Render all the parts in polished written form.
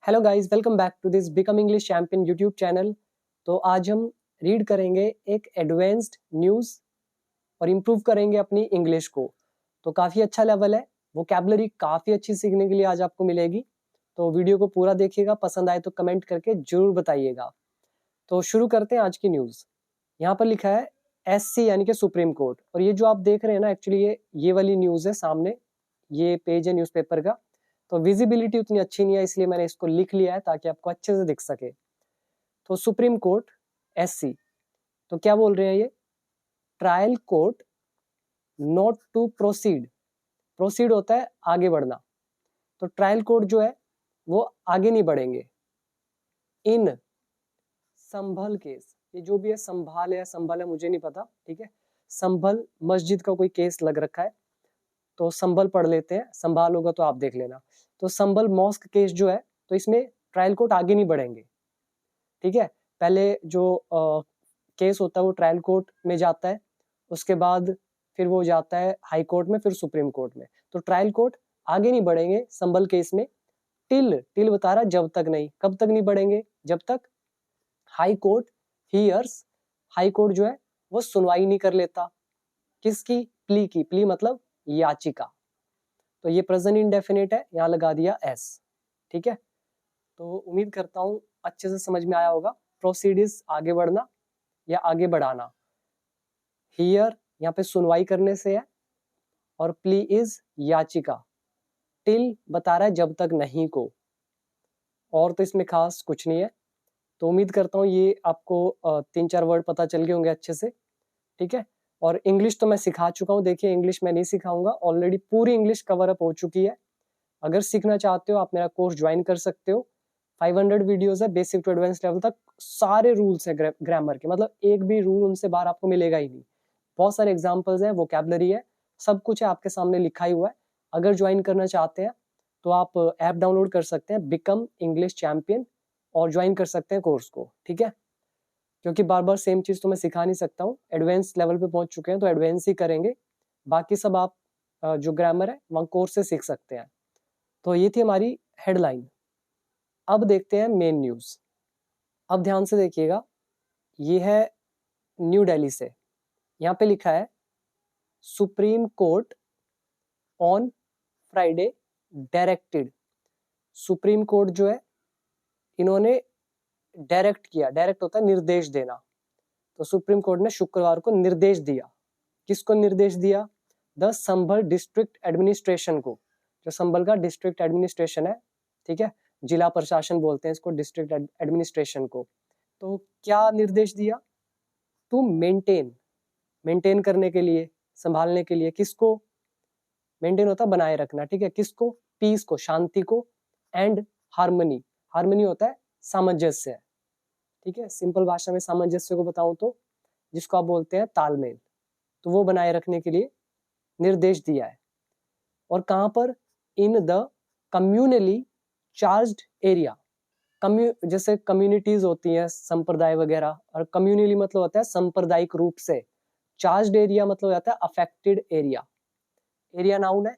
Hello guys, welcome back to this become English champion YouTube channel. तो आज हम read करेंगे एक एडवांस्ड न्यूज़ और इम्प्रूव करेंगे अपनी इंग्लिश को। तो काफ़ी अच्छा लेवल है, वोकैबुलरी काफ़ी अच्छी सीखने के लिए आज आपको मिलेगी। तो वीडियो को पूरा देखिएगा, पसंद आए तो कमेंट करके जरूर बताइएगा। तो शुरू करते हैं आज की न्यूज़। यहाँ पर लिखा है एससी यानी कि सुप्रीम कोर्ट, और ये जो आप देख रहे हैं ना, एक्चुअली ये वाली न्यूज़ है सामने, ये पेज है न्यूज़पेपर का। तो विजिबिलिटी उतनी अच्छी नहीं है, इसलिए मैंने इसको लिख लिया है ताकि आपको अच्छे से दिख सके। तो सुप्रीम कोर्ट एससी, तो क्या बोल रहे हैं ये? Trial court not to proceed. Proceed होता है आगे बढ़ना, तो ट्रायल कोर्ट जो है वो आगे नहीं बढ़ेंगे। इन संभल केस, ये जो भी है संभाल है संभल है मुझे नहीं पता, ठीक है। संभल मस्जिद का कोई केस लग रखा है, तो संभल पढ़ लेते हैं, संभाल होगा तो आप देख लेना। तो संभल मॉस्क केस जो है, तो इसमें ट्रायल कोर्ट आगे नहीं बढ़ेंगे, ठीक है। पहले जो केस होता है वो ट्रायल कोर्ट में जाता है, उसके बाद फिर वो जाता है हाई कोर्ट में, फिर सुप्रीम कोर्ट में। तो ट्रायल कोर्ट आगे नहीं बढ़ेंगे संभल केस में। टिल बता रहा जब तक नहीं, कब तक नहीं बढ़ेंगे? जब तक high court hears, high court जो है वो सुनवाई नहीं कर लेता किसकी? प्ली की। प्ली मतलब याचिका। तो ये प्रेजेंट इंडेफिनिट है, यहाँ लगा दिया एस, ठीक है। तो उम्मीद करता हूँ अच्छे से समझ में आया होगा। प्रोसीड इज आगे बढ़ना या आगे बढ़ाना, हियर यहाँ पे सुनवाई करने से है, और प्ली इज याचिका, टिल बता रहा है जब तक नहीं को, और तो इसमें खास कुछ नहीं है। तो उम्मीद करता हूँ ये आपको 3-4 वर्ड पता चल गए होंगे अच्छे से, ठीक है। और इंग्लिश तो मैं सिखा चुका हूँ, देखिए इंग्लिश मैं नहीं सिखाऊंगा, ऑलरेडी पूरी इंग्लिश कवर अप हो चुकी है। अगर सीखना चाहते हो आप मेरा कोर्स ज्वाइन कर सकते हो। 500 वीडियोस है, बेसिक टू एडवांस लेवल तक सारे रूल्स है ग्रामर के, मतलब एक भी रूल उनसे बाहर आपको मिलेगा ही नहीं। बहुत सारे एग्जांपल्स हैं, वोकैबुलरी है, सब कुछ है आपके सामने लिखा ही हुआ है। अगर ज्वाइन करना चाहते हैं तो आप ऐप डाउनलोड कर सकते हैं, बिकम इंग्लिश चैंपियन, और ज्वाइन कर सकते हैं कोर्स को, ठीक है। क्योंकि बार बार सेम चीज तो मैं सिखा नहीं सकता हूँ, एडवांस लेवल पे पहुंच चुके हैं तो एडवांस ही करेंगे, बाकी सब आप जो ग्रामर है वहाँ कोर्स से सीख सकते हैं। तो ये थी हमारी हेडलाइन। अब देखते हैं मेन न्यूज। अब ध्यान से देखिएगा, ये है न्यू दिल्ली से। यहाँ पे लिखा है supreme court on Friday directed. Supreme court जो है इन्होंने डायरेक्ट किया, डायरेक्ट होता है निर्देश देना, तो सुप्रीम कोर्ट ने शुक्रवार को निर्देश दिया। किसको निर्देश दिया? द संभल डिस्ट्रिक्ट एडमिनिस्ट्रेशन को, जो संभल का डिस्ट्रिक्ट एडमिनिस्ट्रेशन है, ठीक है, जिला प्रशासन बोलते हैं इसको, डिस्ट्रिक्ट एडमिनिस्ट्रेशन को। तो क्या निर्देश दिया? टू मेंटेन करने के लिए, संभालने के लिए। किसको? मेंटेन होता है बनाए रखना, ठीक है। किसको? पीस को, शांति को, एंड हार्मनी, हार्मनी होता है सामंजस्य, ठीक है। सिंपल भाषा में सामंजस्य को बताऊं तो जिसको आप बोलते हैं तालमेल, तो वो बनाए रखने के लिए निर्देश दिया है। और कहां पर? In the communally charged area. जैसे कम्युनिटीज होती हैं, संप्रदाय वगैरह, और कम्युनली मतलब होता है सांप्रदायिक रूप से, चार्ज्ड एरिया मतलब होता है अफेक्टेड एरिया। एरिया नाउन है,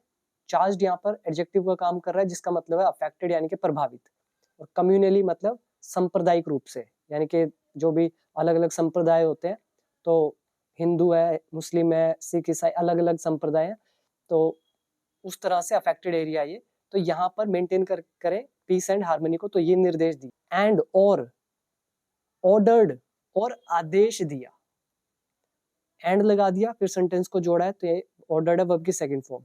चार्ज्ड यहाँ पर एडजेक्टिव का काम कर रहा है, जिसका मतलब है अफेक्टेड यानी कि प्रभावित, और कम्युनली मतलब सांप्रदायिक रूप से, यानी कि जो भी अलग अलग संप्रदाय होते हैं, तो हिंदू है, मुस्लिम है, सिख, ईसाई, अलग अलग संप्रदाय है, तो उस तरह से अफेक्टेड एरिया ये। तो यहाँ पर मेंटेन करें पीस एंड हार्मनी को, तो ये निर्देश दिया। एंड और ऑर्डर्ड, और आदेश दिया, एंड लगा दिया, फिर सेंटेंस को जोड़ा है, तो ये ऑर्डर्ड है वर्ब की सेकंड फॉर्म।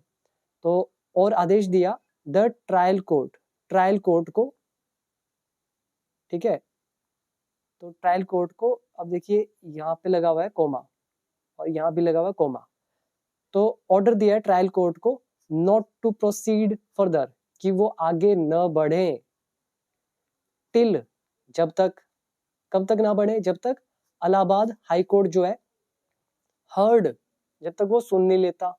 तो और आदेश दिया the trial court, trial court को, ठीक है। तो ट्रायल कोर्ट को, अब देखिए यहाँ पे लगा हुआ है कोमा, और यहाँ भी लगा हुआ है कोमा। तो ऑर्डर दिया है ट्रायल कोर्ट को नॉट टू प्रोसीड फर्दर, कि वो आगे न बढ़े। टिल जब तक, कब तक ना बढ़े? जब तक इलाहाबाद हाई कोर्ट जो है हर्ड, जब तक वो सुन नहीं लेता।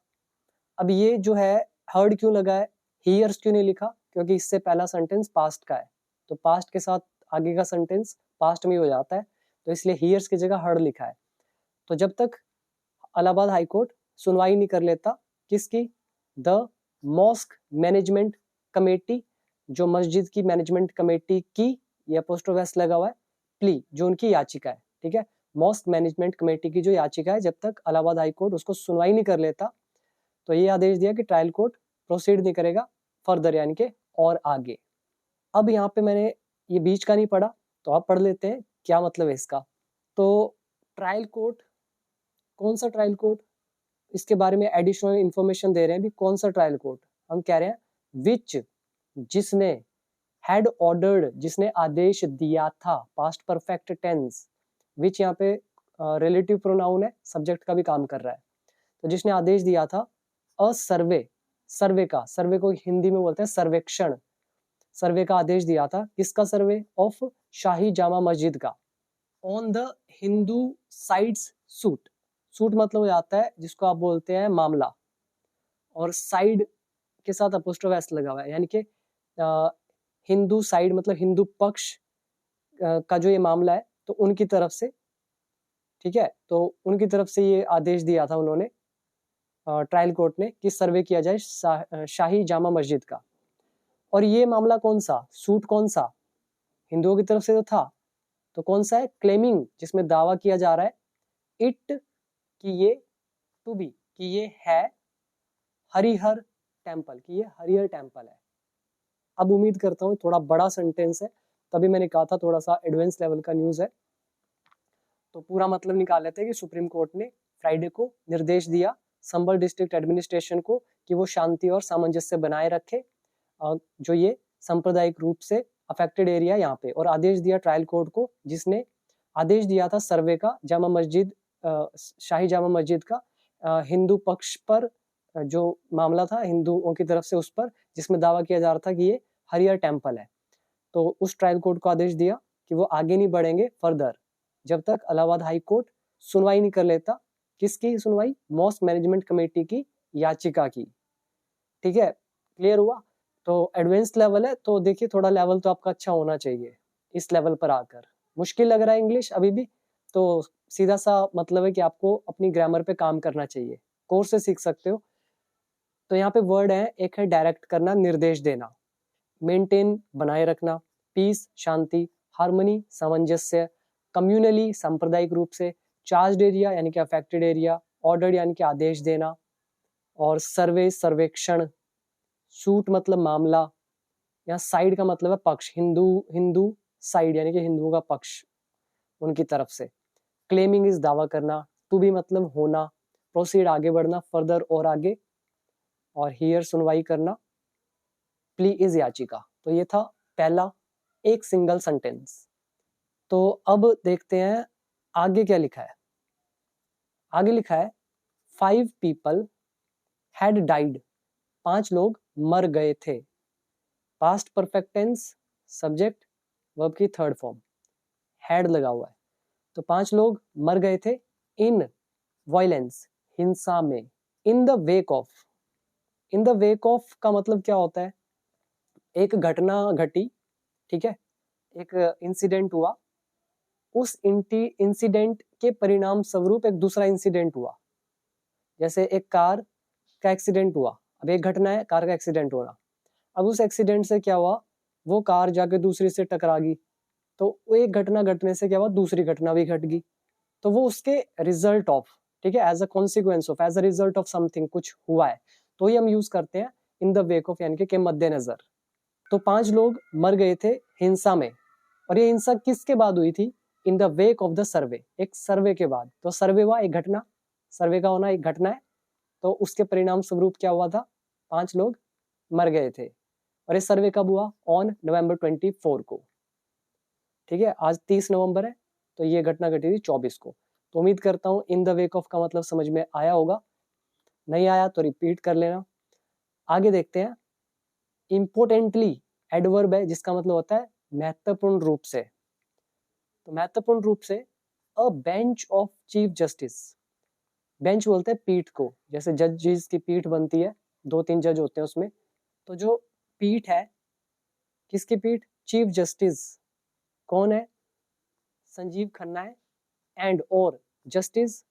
अब ये जो है हर्ड क्यों लगा है, हियर्स क्यों नहीं लिखा? क्योंकि इससे पहला सेंटेंस पास्ट का है, तो पास्ट के साथ आगे का सेंटेंस पास्ट में हो जाता है, तो इसलिए हियर्स की जगह हर्ड लिखा है। तो जब तक इलाहाबाद हाई कोर्ट सुनवाई नहीं कर लेता, किसकी? द मॉस्क मैनेजमेंट कमेटी, जो मस्जिद की मैनेजमेंट कमेटी की, ये अपोस्ट्रोफ लगा हुआ है, प्ली जो उनकी याचिका है, ठीक है, मॉस्क मैनेजमेंट कमेटी की जो याचिका है, जब तक इलाहाबाद हाई कोर्ट उसको सुनवाई नहीं कर लेता, तो ये आदेश दिया कि ट्रायल कोर्ट प्रोसीड नहीं करेगा फर्दर, यानी कि और आगे। अब यहाँ पे मैंने ये बीच का नहीं पढ़ा, तो आप पढ़ लेते हैं क्या मतलब है इसका। तो ट्रायल कोर्ट, कौन सा ट्रायल कोर्ट, इसके बारे में एडिशनल इंफॉर्मेशन दे रहे हैं भी, कौन सा ट्रायल कोर्ट, हम कह रहे हैं विच, जिसने, हैड ऑर्डर्ड, जिसने आदेश दिया था, पास्ट परफेक्ट टेंस, विच यहाँ पे रिलेटिव प्रोनाउन है, सब्जेक्ट का भी काम कर रहा है, तो जिसने आदेश दिया था अ सर्वे, सर्वे का, सर्वे को हिंदी में बोलते हैं सर्वेक्षण, सर्वे का आदेश दिया था, किसका सर्वे, ऑफ शाही जामा मस्जिद का, on the Hindu sides suit, suit मतलब हो जाता है जिसको आप बोलते हैं मामला, और साइड के साथ अपोस्ट्रोफ एस लगा हुआ है, यानी कि हिंदू साइड मतलब हिंदू पक्ष का जो ये मामला है, तो उनकी तरफ से, ठीक है, तो उनकी तरफ से ये आदेश दिया था उन्होंने, ट्रायल कोर्ट ने, कि सर्वे किया जाए शाही जामा मस्जिद का। और ये मामला कौन सा, सूट कौन सा, हिंदुओं की तरफ से तो था, तो कौन सा है, क्लेमिंग, जिसमें दावा किया जा रहा है, इट, कि ये, टू बी, कि ये है, हरिहर टेम्पल, कि ये हरिहर टेम्पल है। अब उम्मीद करता हूँ थोड़ा बड़ा सेंटेंस है, तभी मैंने कहा था थोड़ा सा एडवांस लेवल का न्यूज़ है, तो पूरा मतलब निकाल लेते हैं कि सुप्रीम कोर्ट ने फ्राइडे को निर्देश दिया संभल डिस्ट्रिक्ट एडमिनिस्ट्रेशन को कि वो शांति और सामंजस्य बनाए रखे, जो ये सांप्रदायिक रूप से अफेक्टेड एरिया यहाँ पे, और आदेश दिया ट्रायल कोर्ट को, जिसने आदेश दिया था सर्वे का जामा मस्जिद, शाही जामा मस्जिद का हिंदू पक्ष पर जो मामला था हिंदुओं की तरफ से उस पर, जिसमें दावा किया जा रहा था कि ये हरिहर टेम्पल है, तो उस ट्रायल कोर्ट को आदेश दिया कि वो आगे नहीं बढ़ेंगे फर्दर जब तक इलाहाबाद हाई कोर्ट सुनवाई नहीं कर लेता, किसकी सुनवाई, मॉस्क मैनेजमेंट कमेटी की याचिका की, ठीक है, क्लियर हुआ। तो एडवांस लेवल है, तो देखिए थोड़ा लेवल तो आपका अच्छा होना चाहिए इस लेवल पर आकर, मुश्किल लग रहा है इंग्लिश अभी भी, तो सीधा सा मतलब है कि आपको अपनी ग्रामर पे काम करना चाहिए, कोर्स से सीख सकते हो। तो यहाँ पे वर्ड है, एक है डायरेक्ट करना, निर्देश देना, मेंटेन बनाए रखना, पीस शांति, हार्मनी सामंजस्य, कम्युनली सांप्रदायिक रूप से, चार्ज्ड एरिया यानी कि अफेक्टेड एरिया, ऑर्डर्ड यानी कि आदेश देना, और सर्वे सर्वेक्षण, सूट मतलब मामला, यहाँ साइड का मतलब है पक्ष, हिंदू हिंदू साइड यानी कि हिंदुओं का पक्ष उनकी तरफ से, क्लेमिंग इज दावा करना, टू बी मतलब होना, प्रोसीड आगे बढ़ना, फर्दर और आगे, और हियर सुनवाई करना, प्ली इज याचिका। तो ये था पहला एक सिंगल सेंटेंस। तो अब देखते हैं आगे क्या लिखा है। आगे लिखा है 5 people had died, 5 लोग मर गए थे, past perfect tense, subject verb की थर्ड फॉर्म, हैड लगा हुआ है, तो 5 लोग मर गए थे, इन वायलेंस हिंसा में, in the wake of, in the wake of का मतलब क्या होता है, एक घटना घटी, ठीक है, एक इंसिडेंट हुआ, उस इंसिडेंट के परिणाम स्वरूप एक दूसरा इंसिडेंट हुआ, जैसे एक कार का एक्सीडेंट हुआ, अब एक घटना है कार का एक्सीडेंट होना, अब उस एक्सीडेंट से क्या हुआ, वो कार जाके दूसरी से टकरा गई, तो वो एक घटना घटने से क्या हुआ, दूसरी घटना भी घट गई, तो वो उसके रिजल्ट ऑफ, ठीक है, as a consequence of, as a result of something कुछ हुआ है, तो ये हम यूज करते हैं इन द वेक ऑफ यानी कि मद्देनजर। तो 5 लोग मर गए थे हिंसा में, और ये हिंसा किसके बाद हुई थी, in the wake of the survey, एक सर्वे के बाद, तो सर्वे हुआ एक घटना, सर्वे का होना एक घटना है, तो उसके परिणाम स्वरूप क्या हुआ था, 5 लोग मर गए थे, और ये सर्वे कब हुआ, ऑन November 24 को, ठीक है, आज 30 नवंबर है, तो ये घटना घटी थी 24 को। तो उम्मीद करता हूँ इन द वेक ऑफ का मतलब समझ में आया होगा, नहीं आया तो रिपीट कर लेना। आगे देखते हैं, इंपोर्टेंटली एडवर्ब है जिसका मतलब होता है महत्वपूर्ण रूप से, तो महत्वपूर्ण रूप से, अ bench of chief justice, bench बोलते हैं पीठ को, जैसे जजेस की पीठ बनती है, 2-3 जज होते हैं उसमें, तो जो पीठ है, किसकी पीठ, चीफ जस्टिस, कौन है, संजीव खन्ना है, एंड और जस्टिस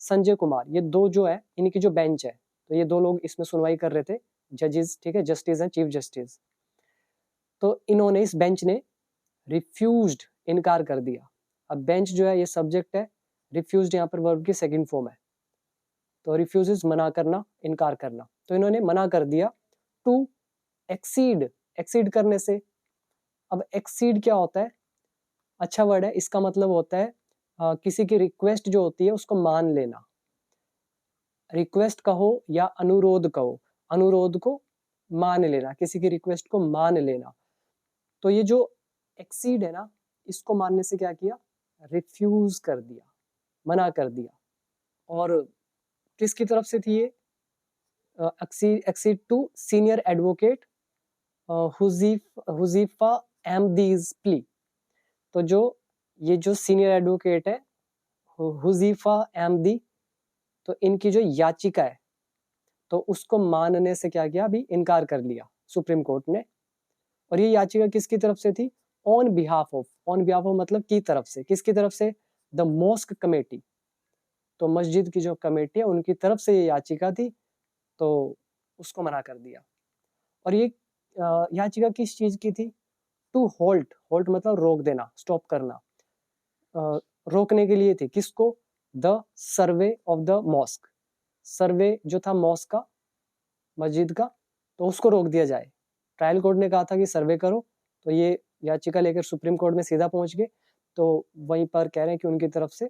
संजय कुमार, ये दो जो है इनकी जो बेंच है, तो ये 2 लोग इसमें सुनवाई कर रहे थे, जजेस, ठीक है, जस्टिस हैं, चीफ जस्टिस। तो इन्होंने, इस बेंच ने रिफ्यूज्ड, इनकार कर दिया। अब बेंच जो है ये सब्जेक्ट है, रिफ्यूज्ड यहाँ पर वर्ब की सेकंड फॉर्म है, तो रिफ्यूजेस मना करना, इनकार करना। तो इन्होंने मना कर दिया टू एक्सीड, एक्सीड करने से। अब एक्सीड क्या होता है? अच्छा वर्ड है, इसका मतलब होता है किसी की रिक्वेस्ट जो होती है उसको मान लेना। रिक्वेस्ट कहो या अनुरोध कहो, अनुरोध को मान लेना, किसी की रिक्वेस्ट को मान लेना। तो ये जो एक्सीड है ना, इसको मानने से क्या किया? रिफ्यूज कर दिया, मना कर दिया। और किसकी तरफ से थी ये? Accede to senior advocate Huzefa Ahmadi plea. तो जो ये जो सीनियर एडवोकेट है हुजीफा एमदी, तो इनकी जो याचिका है तो उसको मानने से क्या किया? अभी इनकार कर लिया सुप्रीम कोर्ट ने। और ये याचिका किसकी तरफ से थी? On behalf of, on behalf of मतलब की तरफ से। किसकी तरफ से? The mosque committee. तो मस्जिद की जो कमेटी है उनकी तरफ से ये याचिका थी, तो उसको मना कर दिया। और ये याचिका किस चीज की थी? टू होल्ट, होल्ट मतलब रोक देना, स्टॉप करना, रोकने के लिए थी। किसको? The survey of the mosque, survey जो था मॉस्क का, मस्जिद का, तो उसको रोक दिया जाए। ट्रायल कोर्ट ने कहा था कि सर्वे करो, तो ये याचिका लेकर सुप्रीम कोर्ट में सीधा पहुंच गए। तो वहीं पर कह रहे हैं कि उनकी तरफ से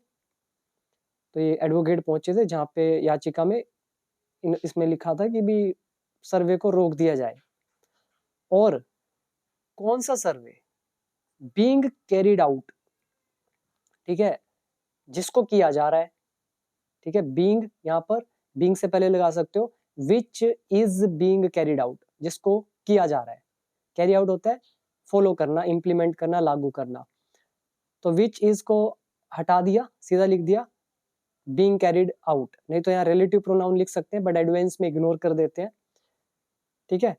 तो ये एडवोकेट पहुंचे थे जहाँ पे याचिका में इसमें लिखा था कि भी सर्वे को रोक दिया जाए। और कौन सा सर्वे? बीइंग कैरिड आउट, ठीक है, जिसको किया जा रहा है। ठीक है, बीइंग यहाँ पर बीइंग से पहले लगा सकते हो which is being carried out, जिसको किया जा रहा है। कैरी आउट होता है फॉलो करना, इंप्लीमेंट करना, लागू करना। तो विच इज को हटा दिया, सीधा लिख दिया बीइंग कैरिड आउट। नहीं तो यहाँ रिलेटिव प्रोनाउन लिख सकते हैं, बट एडवांस में इग्नोर कर देते हैं। ठीक है,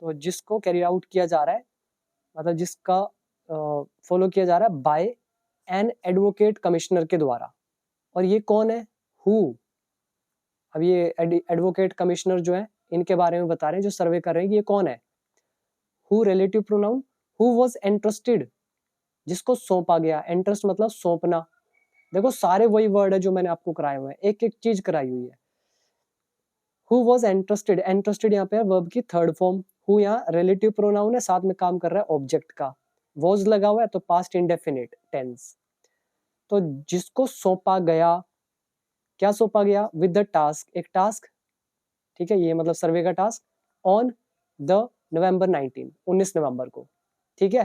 तो जिसको कैरी आउट किया जा रहा है, मतलब जिसका फॉलो किया जा रहा है बाय एन एडवोकेट कमिश्नर के द्वारा। और ये कौन है? हु। अब ये एडवोकेट कमिश्नर जो है इनके बारे में बता रहे हैं, जो सर्वे कर रहे हैं कि ये कौन है। Who relative pronoun, who was entrusted, जिसको सौंपा गया। एंट्रस्ट मतलब सौंपना। देखो सारे वही वर्ड है जो मैंने आपको कराए हुए हैं, एक एक चीज कराई हुई है। हु वाज एंट्रस्टेड, एंट्रस्टेड यहाँ पे है वर्ब की थर्ड फॉर्म। हु यहाँ रिलेटिव प्रोनाउन है, साथ में काम कर रहा है ऑब्जेक्ट का, वॉज लगा हुआ है तो पास्ट इंडेफिनिट टेंस। तो जिसको सौंपा गया, क्या सौंपा गया? विद द टास्क, एक टास्क। ठीक है, ये मतलब सर्वे का टास्क। ऑन द नवंबर 19 नवंबर को। ठीक है,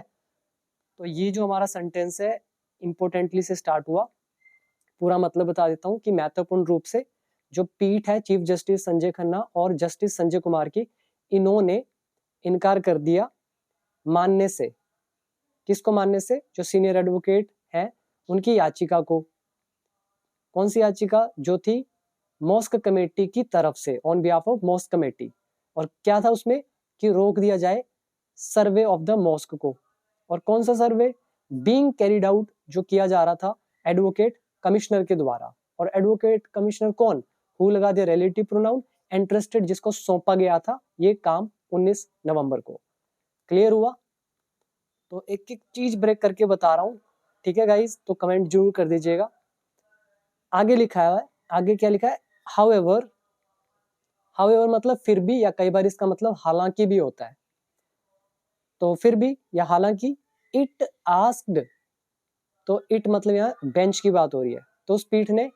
तो ये जो हमारा सेंटेंस है इंपोर्टेंटली से स्टार्ट हुआ। पूरा मतलब बता देता हूँ कि महत्वपूर्ण रूप से जो पीठ है चीफ जस्टिस संजय खन्ना और जस्टिस संजय कुमार की, इन्होंने इनकार कर दिया मानने से। किसको मानने से? जो सीनियर एडवोकेट है उनकी याचिका को। कौन सी याचिका? जो थी मॉस्क कमेटी की तरफ से, on behalf of mosque committee. और क्या था उसमें? कि रोक दिया जाए सर्वे ऑफ द मॉस्क को। और कौन सा सर्वे? बीइंग कैरिड आउट, जो किया जा रहा था एडवोकेट कमिश्नर के द्वारा। और एडवोकेट कमिश्नर कौन? हु लगा दिया रिलेटिव प्रोनाउन, इंटरेस्टेड जिसको सौंपा गया था ये काम 19 नवंबर को। क्लियर हुआ? तो एक एक चीज ब्रेक करके बता रहा हूँ। ठीक है गाइज, तो कमेंट जरूर कर दीजिएगा। आगे लिखा है, आगे क्या लिखा है? हाउएवर, हाउएवर मतलब फिर भी, या कई बार इसका मतलब हालांकि भी होता है। तो फिर भी या हालांकि, इट आस्क्ड, तो इट मतलब यहाँ बेंच की बात हो रही है। तो उस पीठ ने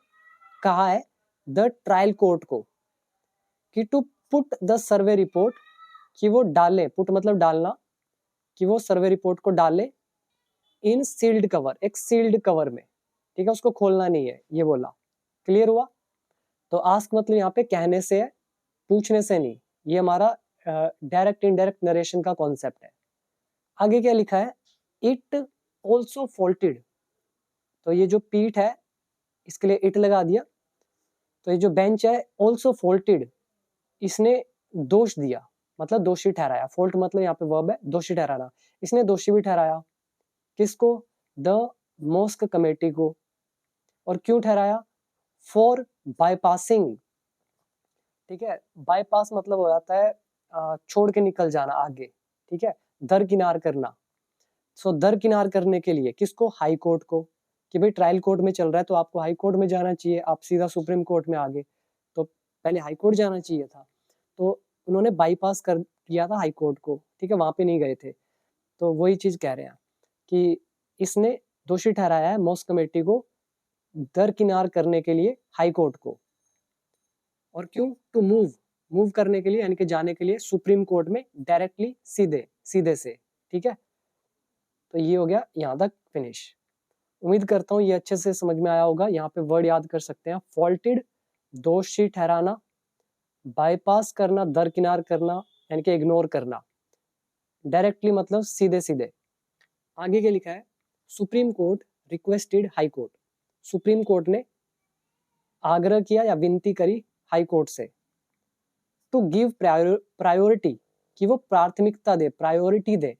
कहा है द ट्रायल कोर्ट को कि to put the survey report, कि वो डाले, पुट मतलब डालना, कि वो सर्वे रिपोर्ट को डाले इन सील्ड कवर, एक सील्ड कवर में। ठीक है, उसको खोलना नहीं है, ये बोला। क्लियर हुआ? तो आस्क मतलब यहाँ पे कहने से है, पूछने से नहीं। ये हमारा डायरेक्ट इनडायरेक्ट नरेशन का कॉन्सेप्ट है। आगे क्या लिखा है? इट ऑल्सो फॉल्टेड, तो ये जो पीठ है इसके लिए इट लगा दिया। तो ये जो बेंच है ऑल्सो फॉल्टेड, इसने दोष दिया, मतलब दोषी ठहराया। फॉल्ट मतलब यहाँ पे वर्ब है, दोषी ठहराना। इसने दोषी भी ठहराया। किसको? द मॉस्क कमेटी को। और क्यों ठहराया? For bypassing. ठीक है, बाईपास मतलब हो जाता है छोड़ के निकल जाना आगे। ठीक है, दरकिनार करना। सो दरकिनार करने के लिए किसको? हाई कोर्ट को, कि भाई ट्रायल कोर्ट में चल रहा है तो आपको हाई कोर्ट में जाना चाहिए, आप सीधा सुप्रीम कोर्ट में आ गए, तो पहले हाई कोर्ट जाना चाहिए था। तो उन्होंने बाईपास कर किया था हाई कोर्ट को, ठीक है, वहां पे नहीं गए थे। तो वही चीज कह रहे हैं कि इसने दोषी ठहराया है मॉस्क कमेटी को दरकिनार करने के लिए हाई कोर्ट को। और क्यों? टू मूव करने के लिए, यानी कि जाने के लिए सुप्रीम कोर्ट में डायरेक्टली, सीधे से, ठीक है। तो ये हो गया यहाँ तक फिनिश। उम्मीद करता हूँ ये अच्छे से समझ में आया होगा। यहाँ पे वर्ड याद कर सकते हैं, फॉल्टेड दोषी ठहराना, बाईपास करना, दरकिनार करना यानी कि इग्नोर करना, डायरेक्टली मतलब सीधे सीधे। आगे क्या लिखा है? Supreme court requested high court, supreme court ने आग्रह किया या विनती करी हाई कोर्ट से टू गिव प्रायोरिटी, कि वो प्राथमिकता दे, प्रायोरिटी दे।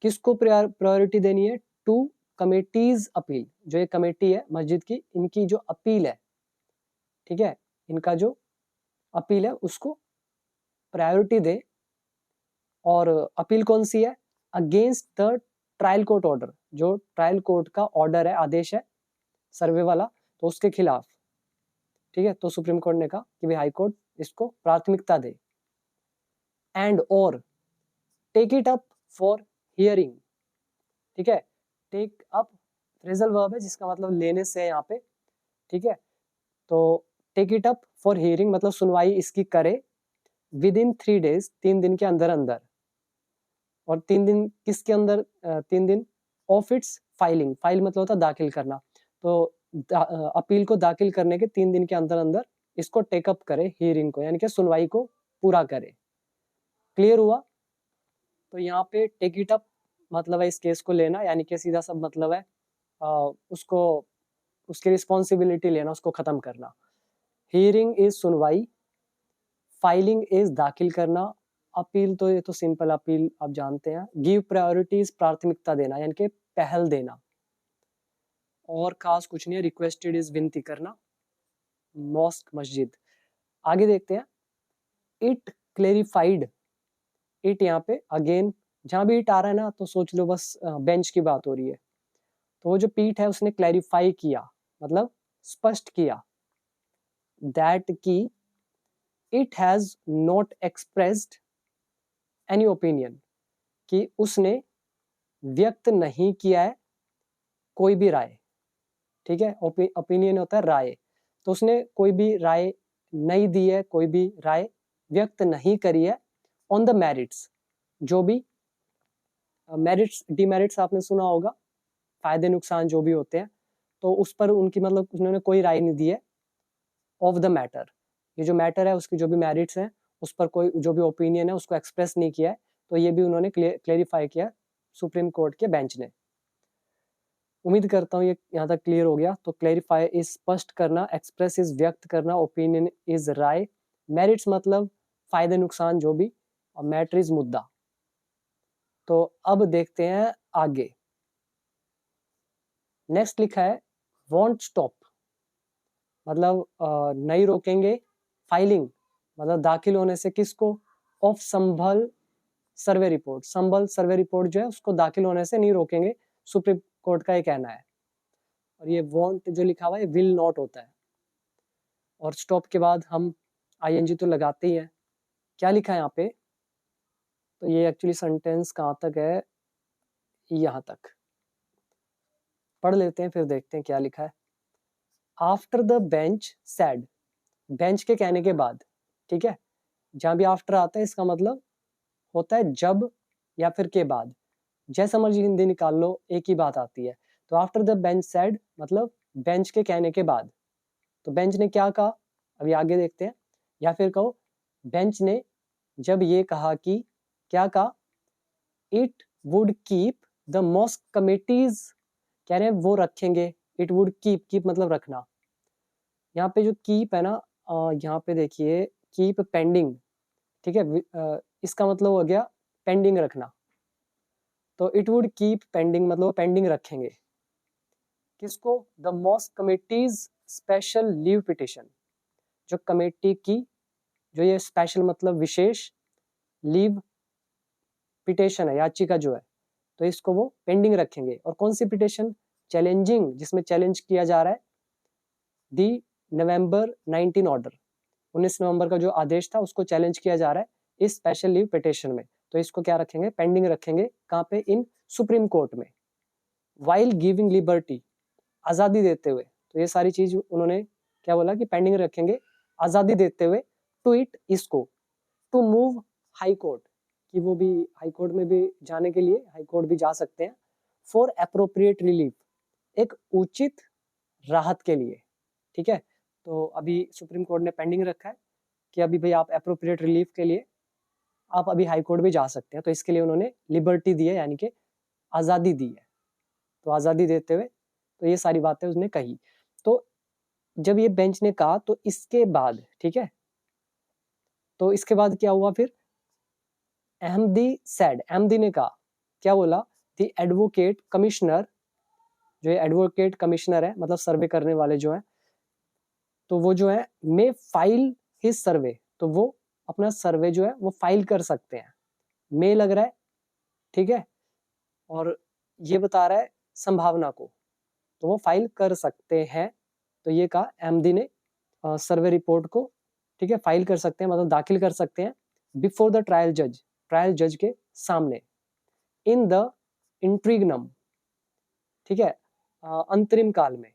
किसको प्रायोरिटी देनी है? टू कमेटीज अपील, जो ये कमेटी है मस्जिद की, इनकी जो अपील है, ठीक है, इनका जो अपील है उसको प्रायोरिटी दे। और अपील कौन सी है? Against the trial court order, जो ट्रायल कोर्ट का ऑर्डर है, आदेश है सर्वे वाला, तो उसके खिलाफ, ठीक है। तो सुप्रीम कोर्ट ने कहा कि भाई हाई कोर्ट इसको प्राथमिकता दे। एंड और take it up for hearing, ठीक है, टेक अप फ्रेजल वर्ब है जिसका मतलब लेने से है यहाँ पे, ठीक है। तो take it up for hearing मतलब सुनवाई इसकी करे विद इन 3 days, 3 दिन के अंदर अंदर। और 3 दिन किसके अंदर? 3 दिन ऑफ इट्स फाइलिंग, फाइल मतलब होता है दाखिल करना, तो अपील को दाखिल करने के 3 दिन के अंदर अंदर इसको टेकअप करे, हियरिंग को, यानी कि सुनवाई को पूरा करे। क्लियर हुआ? तो यहाँ पे टेक इट अप मतलब है इस केस को लेना, यानी कि सीधा सा मतलब है उसको, उसकी रिस्पॉन्सिबिलिटी लेना, उसको खत्म करना। हियरिंग इज सुनवाई, फाइलिंग इज दाखिल करना, अपील तो ये तो सिंपल अपील आप जानते हैं। गिव प्रायोरिटीज प्राथमिकता देना यानी कि पहल देना, और खास कुछ नहीं है। रिक्वेस्टेड इज विनती करना, मॉस्क मस्जिद। आगे देखते हैं, इट क्लेरिफाइड, इट यहाँ पे अगेन जहां भी इट आ रहा है ना तो सोच लो बस बेंच की बात हो रही है। तो वो जो पीठ है उसने क्लैरिफाई किया मतलब स्पष्ट किया दैट की it has not expressed any opinion, कि उसने व्यक्त नहीं किया है कोई भी राय, ठीक है। ओपिनियन होता है राय, तो उसने कोई भी राय नहीं दी है, कोई भी राय व्यक्त नहीं करी है ऑन द मेरिट्स, जो भी मेरिट्स डिमेरिट्स आपने सुना होगा, फायदे नुकसान जो भी होते हैं, तो उस पर उनकी मतलब उन्होंने कोई राय नहीं दी है ऑफ द मैटर, ये जो मैटर है उसकी जो भी मेरिट्स हैं उस पर कोई जो भी ओपिनियन है उसको एक्सप्रेस नहीं किया है। तो ये भी उन्होंने क्लेरिफाई किया सुप्रीम कोर्ट के बेंच ने। उम्मीद करता हूँ ये यहाँ तक क्लियर हो गया। तो क्लेरिफाई इज स्पष्ट करना, एक्सप्रेस इज व्यक्त करना, ओपिनियन इज राय, मेरिट्स मतलब फायदे नुकसान जो भी, और मैटर इज मुद्दा। तो अब देखते हैं आगे। नेक्स्ट लिखा है वॉन्ट स्टॉप, मतलब नहीं रोकेंगे फाइलिंग मतलब दाखिल होने से किसको? Of Sambhal survey report, Sambhal survey report जो है उसको दाखिल होने से नहीं रोकेंगे, सुप्रीम कोर्ट का ये कहना है। और ये वॉन्ट जो लिखा हुआ है विल नॉट होता है, और स्टॉप के बाद हम आईएनजी तो लगाते ही हैं। क्या लिखा है यहाँ पे? तो ये एक्चुअली सेंटेंस कहाँ तक है? यहाँ तक पढ़ लेते हैं फिर देखते हैं क्या लिखा है। After the bench sad, bench के कहने के बाद, ठीक है। जहां भी आफ्टर आता है इसका मतलब होता है जब या फिर के बाद, जैसा मर्जी हिंदी निकाल लो एक ही बात आती है। तो आफ्टर द बेंच सैड मतलब बेंच के कहने के बाद। तो बेंच ने क्या कहा अभी आगे देखते हैं, या फिर कहो बेंच ने जब ये कहा कि, क्या कहा? It would keep the mosque committees, कह रहे हैं वो रखेंगे, इट वुड कीप मतलब रखना। यहाँ पे जो कीप है ना, यहाँ पे देखिए कीप पेंडिंग, ठीक है, इसका मतलब हो गया पेंडिंग रखना। तो इट वुड कीप पेंडिंग मतलब पेंडिंग रखेंगे किसको? The mosque committees special leave petition, जो कमेटी की जो ये स्पेशल मतलब विशेष लीव पिटेशन है, याचिका जो है, तो इसको वो पेंडिंग रखेंगे। और कौन सी पिटेशन? चैलेंजिंग, जिसमें चैलेंज किया जा रहा है दी नवंबर 19 ऑर्डर, 19 नवंबर का जो आदेश था उसको चैलेंज किया जा रहा है इस स्पेशल लीव पिटेशन में। तो इसको क्या रखेंगे? पेंडिंग रखेंगे। कहाँ पे? इन सुप्रीम कोर्ट में। वाइल गिविंग लिबर्टी, आजादी देते हुए। तो ये सारी चीज उन्होंने क्या बोला कि पेंडिंग रखेंगे आजादी देते हुए। टू इट, इसको। टू मूव हाई कोर्ट, कि वो भी हाई कोर्ट में भी जाने के लिए हाई कोर्ट भी जा सकते हैं। फॉर अप्रोप्रिएट रिलीफ, एक उचित राहत के लिए। ठीक है, तो अभी सुप्रीम कोर्ट ने पेंडिंग रखा है कि अभी भाई आप अप्रोप्रिएट रिलीफ के लिए आप अभी हाई कोर्ट भी जा सकते हैं। तो इसके लिए उन्होंने लिबर्टी दी है, यानी कि आजादी दी है। तो आजादी देते हुए, तो ये सारी बातें उसने कही। तो जब ये बेंच ने कहा तो इसके बाद, ठीक है, तो इसके बाद क्या हुआ फिर? अहमदी सेड, अहमदी ने कहा, क्या बोला? द एडवोकेट कमिश्नर, जो एडवोकेट कमिश्नर है मतलब सर्वे करने वाले जो है, तो वो जो है मे फाइल हिज सर्वे, तो वो अपना सर्वे जो है वो फाइल कर सकते हैं। मे लग रहा है, ठीक है, और ये बता रहा है संभावना को, तो वो फाइल कर सकते हैं। तो ये कहा एमडी ने सर्वे रिपोर्ट को, ठीक है, फाइल कर सकते हैं, मतलब दाखिल कर सकते हैं बिफोर द ट्रायल जज, ट्रायल जज के सामने। इन द इंट्रीगनम, ठीक है, अंतरिम काल में।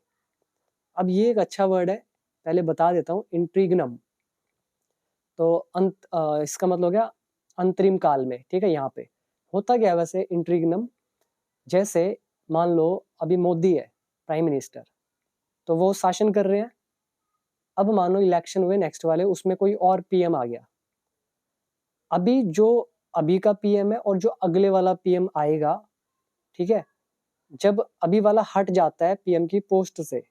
अब ये एक अच्छा वर्ड है, पहले बता देता हूँ, इंट्रीगनम। तो इसका मतलब हो गया अंतरिम काल में। ठीक है, यहाँ पे होता क्या है वैसे इंट्रीगनम? जैसे मान लो अभी मोदी है प्राइम मिनिस्टर, तो वो शासन कर रहे हैं। अब मानो इलेक्शन हुए नेक्स्ट वाले, उसमें कोई और पीएम आ गया। अभी जो अभी का पीएम है और जो अगले वाला पीएम आएगा, ठीक है, जब अभी वाला हट जाता है पीएम की पोस्ट से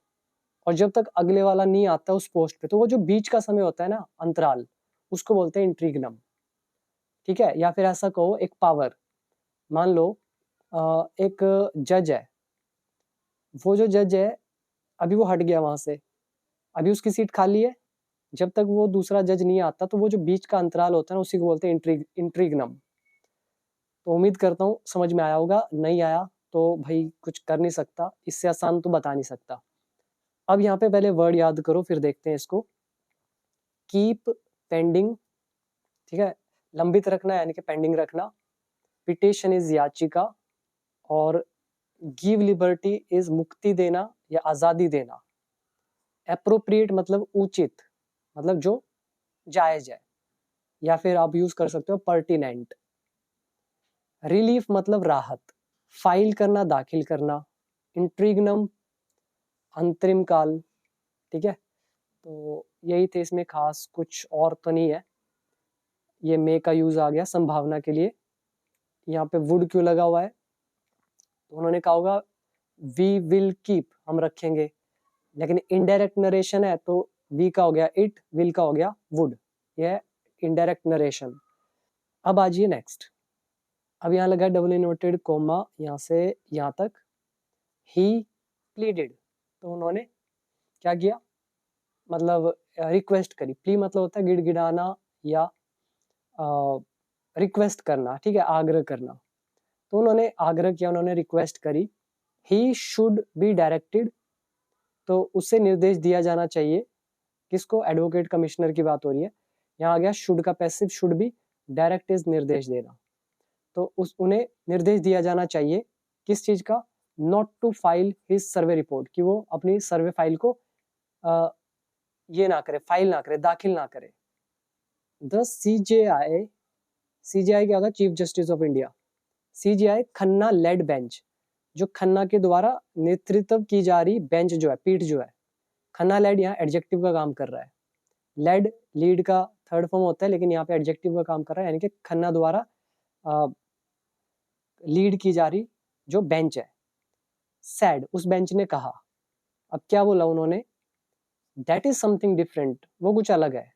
और जब तक अगले वाला नहीं आता उस पोस्ट पे, तो वो जो बीच का समय होता है ना, अंतराल, उसको बोलते हैं इंट्रीगनम। ठीक है, या फिर ऐसा कहो एक पावर, मान लो एक जज है, वो जो जज है अभी वो हट गया वहां से, अभी उसकी सीट खाली है, जब तक वो दूसरा जज नहीं आता, तो वो जो बीच का अंतराल होता है ना, उसी को बोलते हैं इंट्रीगनम। तो उम्मीद करता हूँ समझ में आया होगा, नहीं आया तो भाई कुछ कर नहीं सकता, इससे आसान तो बता नहीं सकता। अब यहाँ पे पहले वर्ड याद करो, फिर देखते हैं इसको। कीप पेंडिंग, ठीक है, लंबित रखना यानी कि पेंडिंग रखना। पिटिशन इज याचिका, और गिव लिबर्टी इज मुक्ति देना या आजादी देना। एप्रोप्रिएट मतलब उचित, मतलब जो जायज है, या फिर आप यूज कर सकते हो पर्टिनेंट। रिलीफ मतलब राहत, फाइल करना, दाखिल करना। इंट्रीगनम अंतरिम काल, ठीक है, तो यही थे इसमें, खास कुछ और तो नहीं है। ये मे का यूज आ गया संभावना के लिए। यहाँ पे वुड क्यों लगा हुआ है? तो उन्होंने कहा होगा वी विल कीप, हम रखेंगे, लेकिन इनडायरेक्ट नरेशन है तो वी का हो गया इट, विल का हो गया वुड, यह इनडायरेक्ट नरेशन। अब आ जाइए नेक्स्ट। अब यहाँ लगा डबल इन्वर्टेड कोमा, यहाँ से यहाँ तक। ही प्लीडेड, तो उन्होंने क्या किया? मतलब रिक्वेस्ट करी। प्ली मतलब होता है गिड़गिड़ाना या रिक्वेस्ट करना, ठीक है, आग्रह करना। तो उन्होंने आग्रह किया, उन्होंने रिक्वेस्ट करी। ही शुड बी डायरेक्टेड, तो उसे निर्देश दिया जाना चाहिए। किसको? एडवोकेट कमिश्नर की बात हो रही है। यहाँ आ गया शुड का passive, should be, direct is निर्देश देना। तो उन्हें निर्देश दिया जाना चाहिए किस चीज का? Not to file his survey report, कि वो अपनी सर्वे फाइल को ये ना करे, फाइल ना करे, दाखिल ना करे। द सीजेआई, सीजेआई क्या होता है? Chief justice of India. CJI Khanna led bench, जो खन्ना के द्वारा नेतृत्व की जा रही बेंच जो है, पीठ जो है। खन्ना लेड यहाँ एडजेक्टिव का काम कर रहा है। लेड लीड का थर्ड फॉर्म होता है, लेकिन यहाँ पे एडजेक्टिव का काम कर रहा है, यानी कि खन्ना द्वारा लीड की जा रही जो बेंच है। सैड, उस बेंच ने कहा। अब क्या बोला उन्होंने? दैट इज समथिंग डिफरेंट, वो कुछ अलग है।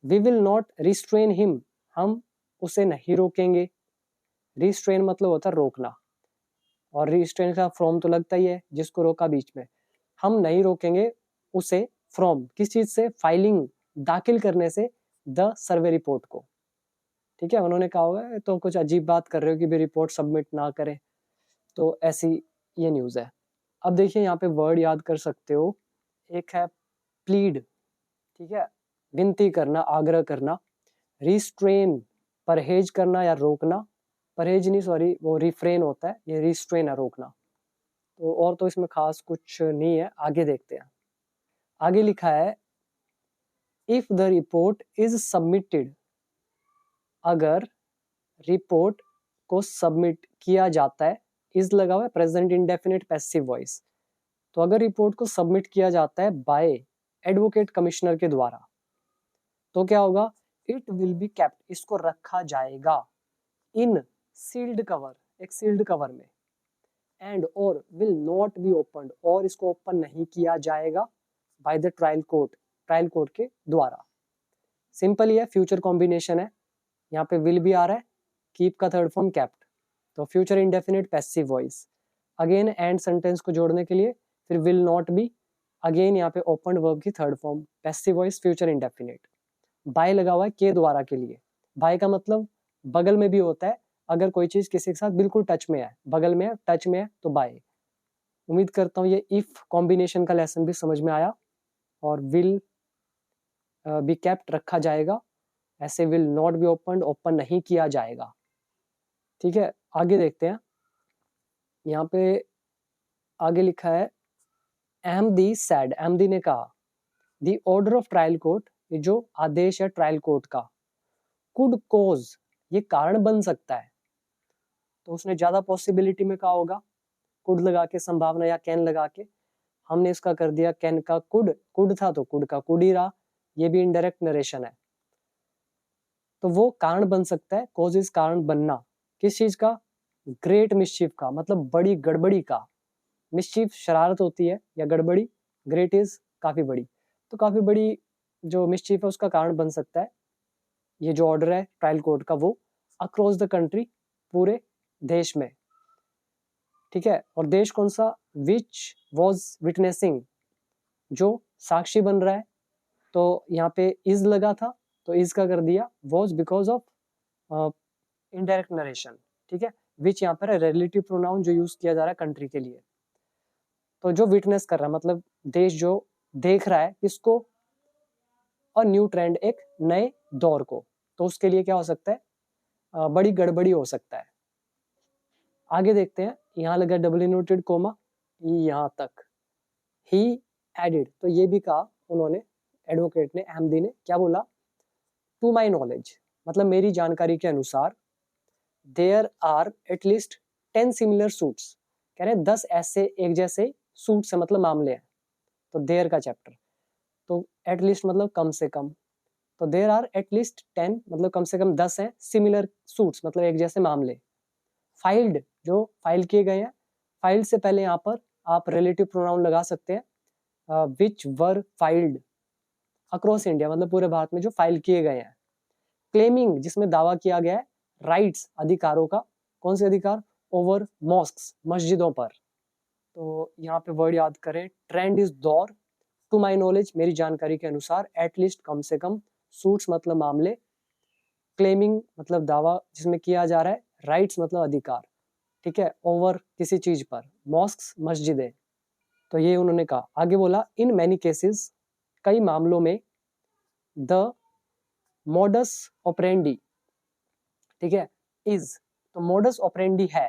We will not restrain him, हम उसे नहीं रोकेंगे। रिस्ट्रेन मतलब होता है रोकना, और रिस्ट्रेन का फ्रॉम तो लगता ही है, जिसको रोका बीच में। हम नहीं रोकेंगे उसे फ्रॉम, किस चीज से? फाइलिंग, दाखिल करने से द सर्वे रिपोर्ट को। ठीक है, उन्होंने कहा होगा तो कुछ अजीब बात कर रहे हो कि भी रिपोर्ट सबमिट ना करें, तो ऐसी ये न्यूज़ है। अब देखिए यहाँ पे वर्ड याद कर सकते हो, एक है प्लीड, ठीक है, विनती करना, आग्रह करना, रिस्ट्रेन, परहेज करना या रोकना, परहेज नहीं सॉरी वो रिफ्रेन होता है, ये रिस्ट्रेन है रोकना। तो और तो इसमें खास कुछ नहीं है, आगे देखते हैं। आगे लिखा है if the report is submitted, अगर रिपोर्ट को सबमिट किया जाता है, इज लगा हुआ है प्रेजेंट इंडेफिनिट पैसिव वॉइस, तो अगर रिपोर्ट को सबमिट किया जाता है बाय एडवोकेट कमिश्नर के द्वारा, तो क्या होगा, इट विल बी केप्ट, इसको रखा जाएगा, इन सील्ड कवर, एक सील्ड कवर में, एंड और विल नॉट बी ओपन, और इसको ओपन नहीं किया जाएगा by the trial court, trial court के द्वारा। सिंपल ही है, फ्यूचर कॉम्बिनेशन है, यहाँ पे विल भी आ रहा है, कीप का थर्ड फॉर्म केप्ट, तो future indefinite passive voice, again and sentence को जोड़ने के लिए फिर विल नॉट बी, अगेन यहाँ पे ओपन वर्ब की third form, passive voice future indefinite, by लगा हुआ है के द्वारा के लिए, बाय का मतलब बगल में भी होता है, अगर कोई चीज किसी के साथ बिल्कुल टच में है, बगल में है, टच में है, तो बाय। उम्मीद करता हूँ ये इफ कॉम्बिनेशन का लेसन भी समझ में आया, और विल बी केप्ट रखा जाएगा, ऐसे will not be open, open नहीं किया जाएगा, ठीक है। आगे देखते हैं, यहाँ पे आगे लिखा है अहमदी सैड, अहमदी ने कहा, the order of trial court, ये जो आदेश है ट्रायल कोर्ट का, कुड कोज, ये कारण बन सकता है, तो उसने ज्यादा पॉसिबिलिटी में कहा होगा, कुड लगा के संभावना या कैन लगा के, हमने इसका कर दिया कैन का कुड, कुड था तो कुड का कुड ही रहा, ये भी इनडायरेक्ट नरेशन है, तो वो कारण बन सकता है, कोज इज कारण बनना, किस चीज का, ग्रेट मिस्चीफ का, मतलब बड़ी गड़बड़ी का, मिस्चीफ शरारत होती है या गड़बड़ी, ग्रेट इज काफी बड़ी, तो काफी बड़ी जो मिस्चीफ है उसका कारण बन सकता है ये जो ऑर्डर है ट्रायल कोर्ट का, वो अक्रॉस द कंट्री, पूरे देश में, ठीक है। और देश कौन सा, विच वॉज विटनेसिंग, जो साक्षी बन रहा है, तो यहाँ पे इज लगा था, तो इज का कर दिया was because of indirect narration, ठीक है। विच यहाँ पर रिलेटिव प्रोनाउन जो यूज किया जा रहा है कंट्री के लिए, तो जो विटनेस कर रहा है मतलब देश जो देख रहा है किसको, और न्यू ट्रेंड, एक नए दौर को, तो उसके लिए क्या हो सकता है, बड़ी गड़बड़ी हो सकता है। आगे देखते हैं, यहाँ लगा डबल इनवर्टेड कोमा, यहाँ तक, ही एडिड, तो ये भी कहा उन्होंने, एडवोकेट ने, अहमदी ने क्या बोला, टू माई नॉलेज, मतलब मेरी जानकारी के अनुसार, there are at least 10 similar suits, कह रहे हैं 10 ऐसे एक जैसे सूट्स है, मतलब मामले हैं, तो देयर का चैप्टर, तो एटलीस्ट मतलब कम से कम, तो देयर आर एटलीस्ट 10 मतलब कम से कम 10 हैं, सिमिलर सूट्स मतलब एक जैसे मामले, फाइल्ड जो फाइल किए गए हैं, फाइल्ड से पहले यहाँ पर आप रिलेटिव प्रोनाउन लगा सकते हैं, विच वर फाइल्ड अक्रॉस इंडिया, मतलब पूरे भारत में जो फाइल किए गए हैं, क्लेमिंग जिसमें दावा किया गया है, राइट्स अधिकारों का, कौन से अधिकार, ओवर मॉस्क्स मस्जिदों पर, तो यहाँ पे वर्ड याद करें, ट्रेंड इज दौर, टू माई नॉलेज मेरी जानकारी के अनुसार, एटलीस्ट कम से कम, सूट्स मतलब मामले, क्लेमिंग मतलब दावा जिसमें किया जा रहा है, राइट्स मतलब अधिकार, ठीक है, ओवर किसी चीज पर, मॉस्क्स मस्जिदें, तो ये उन्होंने कहा। आगे बोला इन मैनी केसेस, कई मामलों में, द मोडस ऑपरेंडी, ठीक है, इज, तो मोडस ऑपरेंडी है,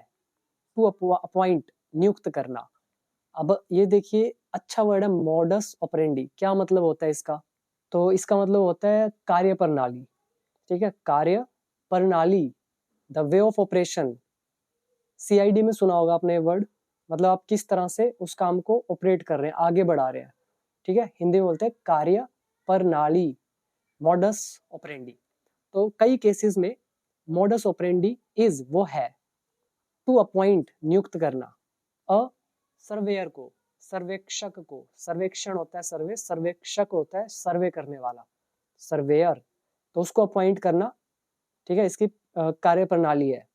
टू अपॉइंट नियुक्त करना, अब ये देखिए अच्छा वर्ड है मोडस ऑपरेंडी, क्या मतलब होता है इसका, तो इसका मतलब होता है कार्य प्रणाली, ठीक है, कार्य प्रणाली, the way of operation, CID में सुना होगा आपने वर्ड, मतलब आप किस तरह से उस काम को ऑपरेट कर रहे हैं, आगे बढ़ा रहे हैं, ठीक है, हिंदी में बोलते हैं कार्य प्रणाली, मोडस ऑपरेंडी, तो कई केसेस में मोडस ऑपरेंडी इज वो है, टू अपॉइंट नियुक्त करना, अ सर्वेयर को, सर्वेक्षक को, सर्वेक्षण होता है सर्वे, सर्वेक्षक होता है सर्वे करने वाला, सर्वेयर, तो उसको अपॉइंट करना, ठीक है, इसकी कार्य प्रणाली है,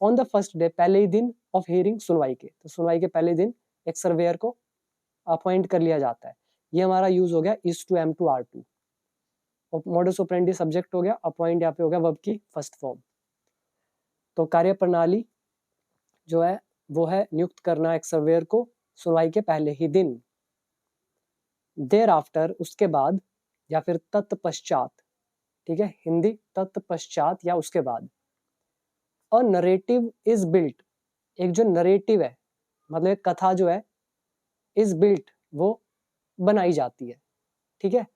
ऑन द फर्स्ट डे, पहले ही दिन ऑफ हियरिंग, सुनवाई के, तो सुनवाई के पहले दिन एक सर्वेयर को अपॉइंट कर लिया जाता है, ये हमारा यूज हो गया is to M to R to, modus operandi subject हो गया, अपॉइंट यहाँ पे हो गया वर्ब की फर्स्ट फॉर्म। तो कार्य प्रणाली जो है वो है नियुक्त करना एक सर्वेयर को सुनवाई के पहले ही दिन। देर आफ्टर उसके बाद या फिर तत्पश्चात, ठीक है, हिंदी तत्पश्चात या उसके बाद। अ नरेटिव इज बिल्ट, एक जो नरेटिव है मतलब एक कथा जो है, इज बिल्ट वो बनाई जाती है, ठीक है।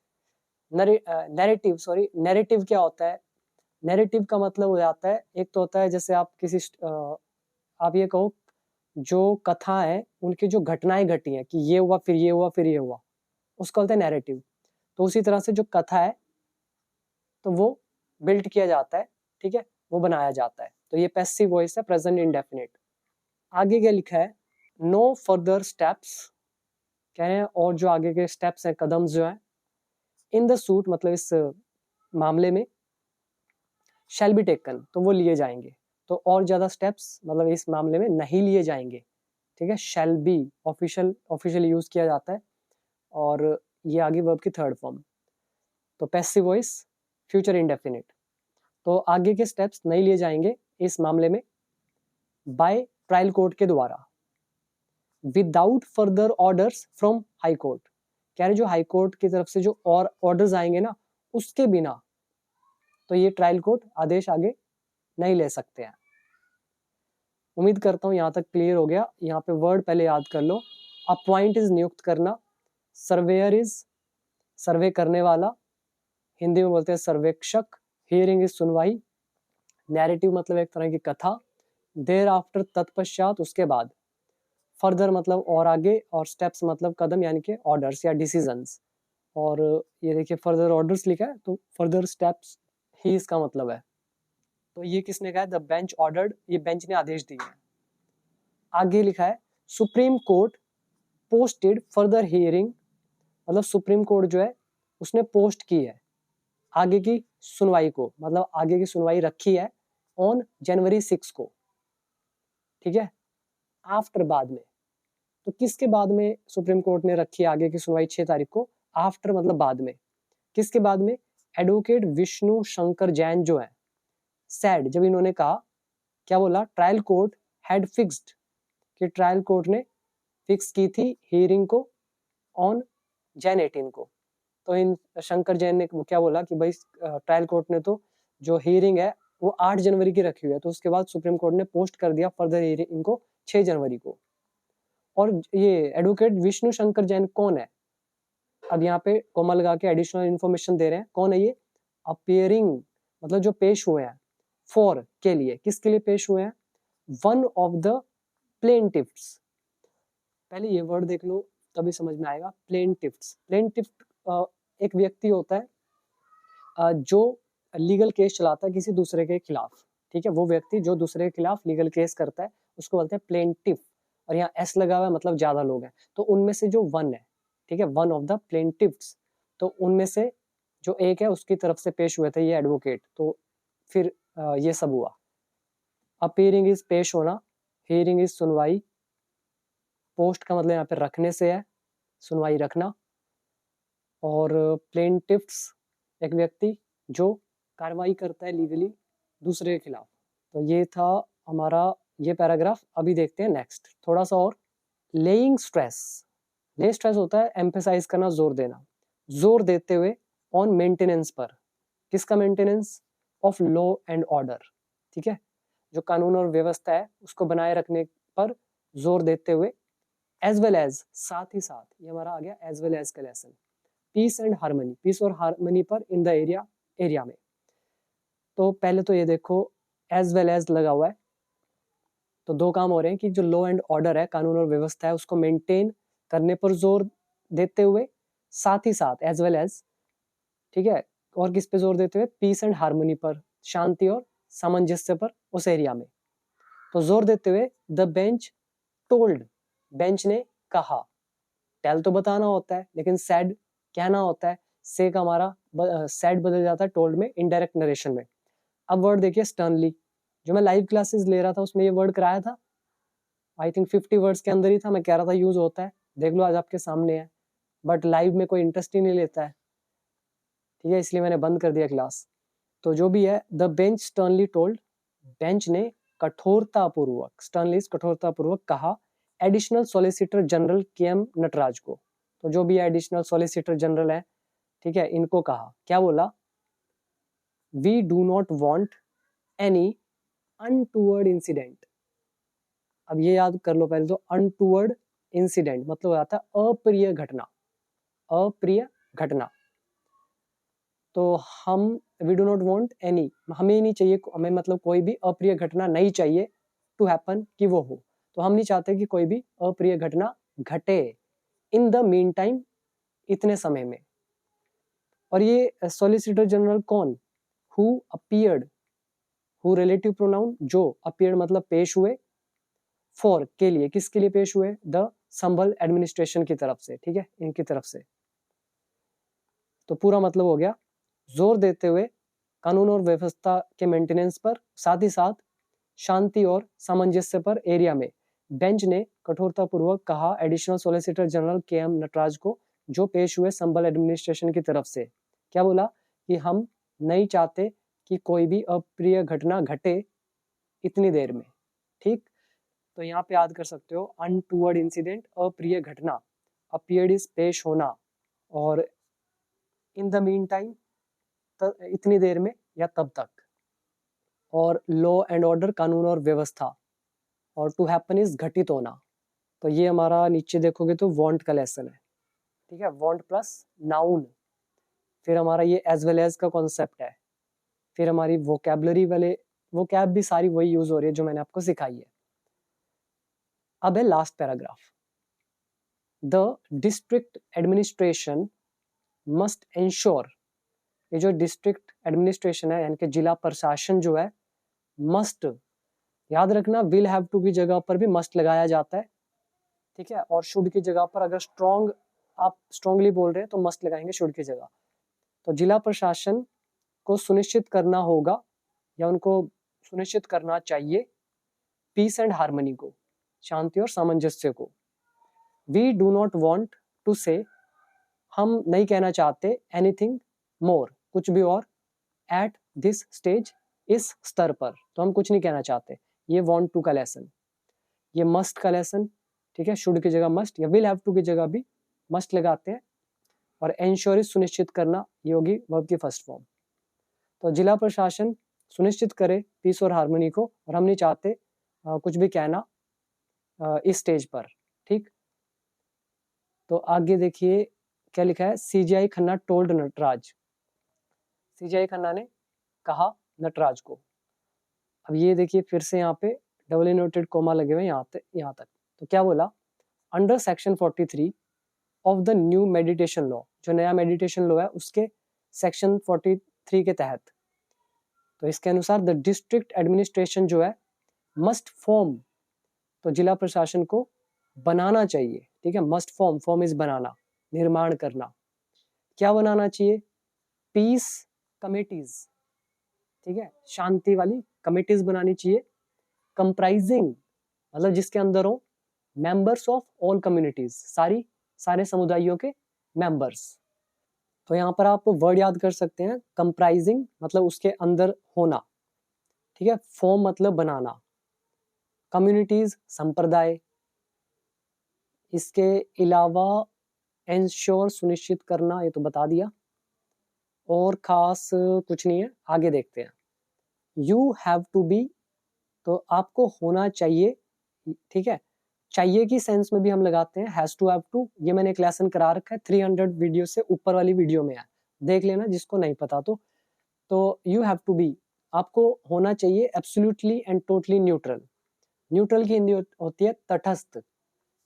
नैरेटिव, सॉरी, नैरेटिव क्या होता है? नैरेटिव का मतलब हो जाता है, एक तो होता है जैसे आप किसी आप ये कहो जो कथा है उनकी जो घटनाएं घटी हैं कि ये हुआ फिर ये हुआ फिर ये हुआ, उसका बोलते हैं नैरेटिव। तो उसी तरह से जो कथा है तो वो बिल्ड किया जाता है, ठीक है, वो बनाया जाता है। तो ये पैसिव वॉइस है, प्रेजेंट इंडेफिनिट। आगे क्या लिखा है? नो फर्दर स्टेप्स, कह रहे हैं और जो आगे के स्टेप्स हैं, कदम जो है, इन द सूट मतलब इस मामले में, शैल बी टेकन तो वो लिए जाएंगे। तो और ज्यादा स्टेप्स मतलब इस मामले में नहीं लिए जाएंगे, ठीक है। शैल बी ऑफिशियल यूज किया जाता है, और ये आगे वर्ब की थर्ड फॉर्म। तो पैसिव वॉइस फ्यूचर इंडेफिनिट। तो आगे के स्टेप्स नहीं लिए जाएंगे इस मामले में बाय ट्रायल कोर्ट के द्वारा, without further orders from high court, कह रहे जो हाई कोर्ट की तरफ से जो और ऑर्डर्स आएंगे ना उसके बिना तो ये ट्रायल कोर्ट आदेश आगे नहीं ले सकते हैं। उम्मीद करता हूँ यहाँ तक क्लियर हो गया। यहाँ पे वर्ड पहले याद कर लो। अपॉइंट इज नियुक्त करना, सर्वेयर इज सर्वे करने वाला, हिंदी में बोलते हैं सर्वेक्षक, हियरिंग इज सुनवाई, नैरेटिव मतलब एक तरह की कथा, देर आफ्टर तत्पश्चात उसके बाद, फर्दर मतलब और आगे, और स्टेप्स मतलब कदम यानी कि ऑर्डर्स या डिसीजंस। और ये देखिए फर्दर ऑर्डर्स लिखा है तो फर्दर स्टेप्स ही इसका मतलब है। तो ये किसने कहा है? द बेंच ऑर्डर्ड, ये बेंच ने आदेश दिए हैं। आगे लिखा है supreme court posted further hearing, मतलब सुप्रीम कोर्ट जो है उसने पोस्ट की है आगे की सुनवाई को, मतलब आगे की सुनवाई रखी है ऑन जनवरी 6 को, ठीक है, आफ्टर बाद में। तो किसके बाद में सुप्रीम कोर्ट ने रखी है आगे की सुनवाई 6 तारीख को? आफ्टर मतलब बाद में। किसके बाद में? एडवोकेट विष्णु शंकर जैन जो है सैड, जब इन्होंने कहा, क्या बोला? ट्रायल कोर्ट हैड फिक्स्ड, कि ट्रायल कोर्ट ने फिक्स की थी हियरिंग को ऑन जैन 18 को। तो इन शंकर जैन ने क्या बोला कि भाई ट्रायल कोर्ट ने तो जो हियरिंग है वो 8 जनवरी की रखी हुई है, तो उसके बाद सुप्रीम कोर्ट ने पोस्ट कर दिया फर्दर हियरिंग को 6 जनवरी को। और ये एडवोकेट विष्णु शंकर जैन कौन है? अब यहाँ पे कोमा लगा के एडिशनल इन्फॉर्मेशन दे रहे हैं। कौन है ये? अपियरिंग मतलब जो पेश हुए हैं, फॉर के लिए, किसके लिए पेश हुए हैं? One of the plaintiffs. पहले ये वर्ड देख लो तभी समझ में आएगा। प्लेंटिफ्स, प्लेंटिफ एक व्यक्ति होता है जो लीगल केस चलाता है किसी दूसरे के खिलाफ, ठीक है। वो व्यक्ति जो दूसरे के खिलाफ लीगल केस करता है उसको बोलते हैं प्लेंटिफ। और यहाँ एस लगा हुआ है मतलब ज्यादा लोग हैं, तो उनमें से जो वन है, ठीक है, वन ऑफ द प्लेंटिफ्स, तो उनमें से जो एक है उसकी तरफ से पेश हुए थे ये एडवोकेट। तो फिर ये सब हुआ। अपीयरिंग इज पेश होना, हियरिंग इज सुनवाई, पोस्ट का मतलब यहाँ पे रखने से है, सुनवाई रखना, और प्लेंटिफ्स एक व्यक्ति जो कार्रवाई करता है लीगली दूसरे के खिलाफ। तो ये था हमारा ये पैराग्राफ। अभी देखते हैं नेक्स्ट थोड़ा सा और। लेइंग स्ट्रेस, ले स्ट्रेस होता है एम्फेसाइज करना, जोर देना, जोर देते हुए ऑन मेंटेनेंस पर। किसका maintenance? Of law and order, ठीक है, जो कानून और व्यवस्था है उसको बनाए रखने पर जोर देते हुए, एज वेल एज साथ ही साथ, ये हमारा आ गया एज वेल एज का lesson. Peace and harmony, peace और हार्मनी पर इन द एरिया में। तो पहले तो ये देखो एज वेल एज लगा हुआ है, तो दो काम हो रहे हैं कि जो लॉ एंड ऑर्डर है, कानून और व्यवस्था है, उसको मेंटेन करने पर जोर देते हुए, साथ ही साथ एज वेल एज, ठीक है, और किस पे जोर देते हुए? पीस एंड हार्मनी पर, शांति और सामंजस्य पर उस एरिया में। तो जोर देते हुए द बेंच टोल्ड, बेंच ने कहा। टेल तो बताना होता है लेकिन सैड कहना होता है, से का हमारा सैड बदल जाता है टोल्ड में इनडायरेक्ट नरेशन में। अब वर्ड देखिए स्टर्नली, जो मैं लाइव क्लासेस ले रहा था उसमें ये वर्ड कराया था, आई थिंक 50 वर्ड्स के अंदर ही था, मैं कह रहा था यूज होता है, देख लो आज आपके सामने है, बट लाइव में कोई इंटरेस्ट ही नहीं लेता है, ठीक है, इसलिए मैंने बंद कर दिया क्लास। तो जो भी है, the bench sternly told, bench ने कठोरतापूर्वक, स्टर्नली कठोरतापूर्वक कहा additional solicitor general K M. Nataraj को। तो जो भी एडिशनल सॉलिसिटर जनरल है, ठीक है, इनको कहा, क्या बोला, we do not want any untoward incident. अब ये याद कर लो पहले तो, अनटूवर्ड इंसिडेंट मतलब आता है अप्रिय घटना, अप्रिय घटना। तो हम we do not want any, हमें नहीं चाहिए, हमें मतलब कोई भी अप्रिय घटना नहीं चाहिए टू हैपन, कि वो हो। तो हम नहीं चाहते कि कोई भी अप्रिय घटना घटे इन द मीन टाइम, इतने समय में। और ये सॉलिसिटर जनरल कौन, who appeared, who relative pronoun, जो, अपीयर्ड मतलब पेश हुए, फॉर के लिए, किसके लिए पेश हुए, द संभल एडमिनिस्ट्रेशन की तरफ से, ठीक है, इनकी तरफ से। तो पूरा मतलब हो गया, जोर देते हुए कानून और व्यवस्था के मेंटेनेंस पर, साथ ही साथ शांति और सामंजस्य पर एरिया में, बेंच ने कठोरतापूर्वक कहा additional solicitor general K M. Nataraj को, जो पेश हुए संभल एडमिनिस्ट्रेशन की तरफ से। क्या बोला, कि हम नहीं चाहते कि कोई भी अप्रिय घटना घटे इतनी देर में, ठीक। तो यहाँ पे याद कर सकते हो, अनटूवर्ड इंसिडेंट अप्रिय घटना, अपीयर्ड इज पेश होना, और इन द मीन टाइम इतनी देर में या तब तक, और लॉ एंड ऑर्डर कानून और व्यवस्था, और टू हैपन इज घटित होना। तो ये हमारा नीचे देखोगे तो वांट का लेसन है, ठीक है, वांट प्लस नाउन। फिर हमारा ये एज वेल एज का कॉन्सेप्ट है। फिर हमारी वोकैबलरी वाले, वोकैब भी सारी वही यूज हो रही है जो मैंने आपको सिखाई है। अब है last paragraph, the district administration must ensure, ये जो डिस्ट्रिक्ट एडमिनिस्ट्रेशन है यानी कि जिला प्रशासन जो है, मस्ट, याद रखना विल हैव टू की जगह पर भी मस्ट लगाया जाता है, ठीक है, और शुड की जगह पर अगर स्ट्रॉन्ग, आप स्ट्रांगली बोल रहे हैं तो मस्ट लगाएंगे शुड की जगह। तो जिला प्रशासन को सुनिश्चित करना होगा, या उनको सुनिश्चित करना चाहिए पीस एंड हार्मनी को, शांति और सामंजस्य को। We do not want to say, हम नहीं कहना चाहते, एनीथिंग मोर, कुछ भी और, एट दिस स्टेज, इस स्तर पर, तो हम कुछ नहीं कहना चाहते। ये वांट टू का लेसन, ये मस्ट का लेसन, ठीक है, शुड की जगह मस्ट, या विल हैव टू की जगह भी मस्ट लगाते हैं, और एंश्योर इज सुनिश्चित करना, ये होगी वर्ब की फर्स्ट फॉर्म। तो जिला प्रशासन सुनिश्चित करे पीस और हार्मनी को, और हम नहीं चाहते कुछ भी कहना इस स्टेज पर, ठीक। तो आगे देखिए क्या लिखा है, CJI Khanna told Nataraj, CJI Khanna ने कहा नटराज को। अब ये देखिए फिर से यहाँ पे डबल इनवर्टेड कोमा लगे हुए यहाँ तक। तो क्या बोला, under section 43 of the new meditation law, जो नया मेडिटेशन लॉ है उसके सेक्शन 43 के तहत, तो इसके अनुसार द डिस्ट्रिक्ट एडमिनिस्ट्रेशन जो है मस्ट फॉर्म, तो जिला प्रशासन को बनाना चाहिए, ठीक है, must form, form is banana, निर्माण करना। क्या बनाना चाहिए, पीस कमिटीज, ठीक है, शांति वाली कमिटीज बनानी चाहिए, कंप्राइजिंग मतलब जिसके अंदर हो मेंबर्स ऑफ ऑल कम्युनिटीज, सारे समुदायों के मेंबर्स। तो यहाँ पर आप वर्ड याद कर सकते हैं, कंप्राइजिंग मतलब उसके अंदर होना, ठीक है, फॉर्म मतलब बनाना, कम्युनिटीज संप्रदाय, इसके अलावा एंश्योर सुनिश्चित करना, ये तो बता दिया, और खास कुछ नहीं है, आगे देखते हैं। यू हैव टू बी, तो आपको होना चाहिए, ठीक है, चाहिए की सेंस में भी हम लगाते हैं हैज टू, हैव टू, ये मैंने एक लेसन करा रखा है 300 वीडियो से ऊपर वाली वीडियो में है, देख लेना जिसको नहीं पता तो यू हैव टू बी, आपको होना चाहिए absolutely and totally neutral. Neutral की हिंदी होती है तटस्थ,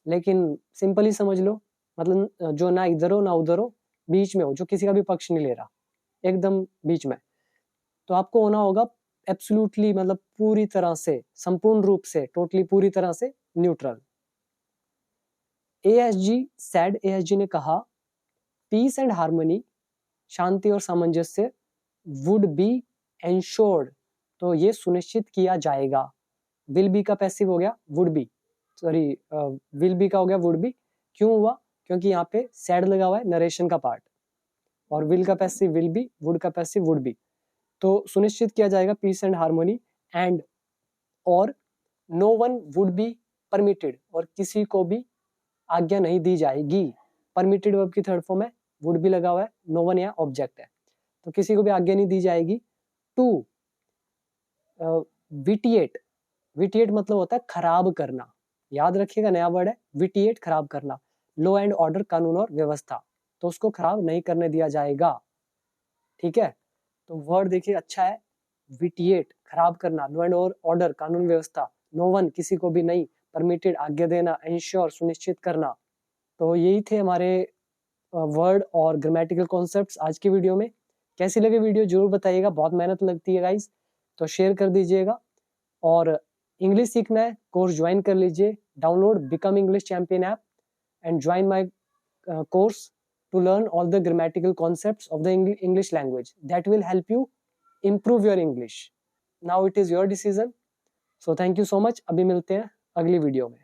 लेकिन सिंपल ही समझ लो, मतलब जो ना इधर हो ना उधर हो, बीच में हो, जो किसी का भी पक्ष नहीं ले रहा, एकदम बीच में। तो आपको होना होगा एब्सोल्युटली मतलब पूरी तरह से, संपूर्ण रूप से, टोटली पूरी तरह से न्यूट्रल। एएसजी सेड, एएसजी ने कहा पीस एंड हार्मनी, शांति और सामंजस्य, वुड बी एंश्योर्ड, तो ये सुनिश्चित किया जाएगा। विल बी का पैसिव हो गया would be, sorry will be का हो गया वुड बी। क्यों हुआ, क्योंकि यहाँ पे सेड लगा हुआ है नरेशन का पार्ट, और विल का पैसिव विल बी, वुड का पैसिव वुड बी। तो सुनिश्चित किया जाएगा पीस एंड हार्मोनी, एंड और no one would be permitted, और किसी को भी आज्ञा नहीं दी जाएगी। परमिटेड वर्ब की थर्ड फॉर्म है, वुड भी लगा हुआ है, नो वन यहाँ ऑब्जेक्ट है, तो किसी को भी आज्ञा नहीं दी जाएगी। टू विटिएट, विटिएट मतलब होता है खराब करना, याद रखिएगा नया वर्ड है विटिएट, खराब करना। लॉ एंड ऑर्डर, कानून और व्यवस्था, तो उसको खराब नहीं करने दिया जाएगा, ठीक है। तो वर्ड देखिए अच्छा है, विटिएट खराब करना, लॉ एंड ऑर्डर कानून व्यवस्था, नो वन किसी को भी नहीं, परमिटेड आज्ञा देना, एंश्योर सुनिश्चित करना। तो यही थे हमारे वर्ड और ग्रामेटिकल कॉन्सेप्ट्स आज की वीडियो में। कैसी लगी वीडियो जरूर बताइएगा, बहुत मेहनत लगती है गाइस, तो शेयर कर दीजिएगा। और इंग्लिश सीखना है कोर्स ज्वाइन कर लीजिए, download become English champion app and join my course to learn all the grammatical concepts of the English language that will help you improve your English. Now it is your decision. So thank you so much. अभी मिलते हैं अगली video में।